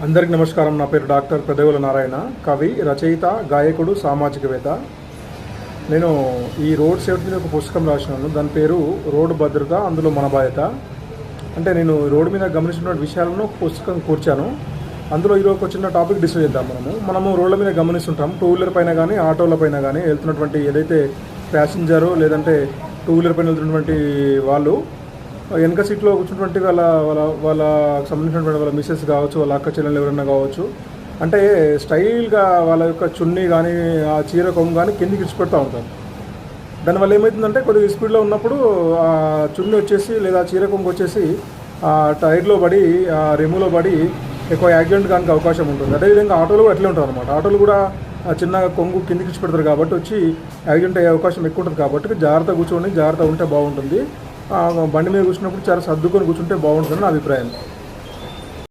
అందరికీ నమస్కారం. నా పేరు డాక్టర్ పెదవుల నారాయణ, కవి, రచయిత, గాయకుడు, సామాజికవేత్త. నేను ఈ రోడ్ సేఫ్టీ మీద ఒక పుస్తకం రాసినాను. దాని పేరు రోడ్డు భద్రత, అందులో మన బాధ్యత. అంటే నేను రోడ్డు మీద గమనించిన విషయాలను ఒక పుస్తకం కూర్చాను. అందులో ఈరోజు ఒక చిన్న టాపిక్ డిస్కస్ చేద్దాం. మనము రోడ్ల మీద గమనిస్తుంటాం, టూ వీలర్ పైన కానీ ఆటోల పైన కానీ వెళ్తున్నటువంటి ఏదైతే ప్యాసింజరు లేదంటే టూ వీలర్ పైన వెళ్తున్నటువంటి వాళ్ళు వెనక సీట్లో కూర్చున్నటువంటి వాళ్ళ వాళ్ళ వాళ్ళకి సంబంధించినటువంటి వాళ్ళ మిస్సెస్ కావచ్చు, వాళ్ళ అక్క చెల్లెలు ఎవరైనా కావచ్చు, అంటే స్టైల్గా వాళ్ళ యొక్క చున్నీ కానీ ఆ చీర కొమ్ము కానీ కిందికి ఇచ్చిపెడతా ఉంటారు. దానివల్ల ఏమవుతుందంటే కొద్దిగా స్పీడ్లో ఉన్నప్పుడు ఆ చున్నీ వచ్చేసి లేదా చీర కొమ్ము వచ్చేసి ఆ టైర్లో పడి ఆ రెమ్ములో పడి ఎక్కువ యాక్సిడెంట్ కానీ అవకాశం ఉంటుంది. అదేవిధంగా ఆటోలు కూడా అట్లే ఉంటారు అనమాట. ఆటోలు కూడా చిన్నగా కొంగు కిందికి ఇచ్చి పెడతారు కాబట్టి వచ్చి యాక్సిడెంట్ అయ్యే అవకాశం ఎక్కువ ఉంటుంది. కాబట్టి జాగ్రత్త కూర్చొని జాగ్రత్త ఉంటే బాగుంటుంది. బండి మీద కూర్చున్నప్పుడు చాలా సర్దుకొని కూర్చుంటే బాగుంటుందని నా అభిప్రాయం.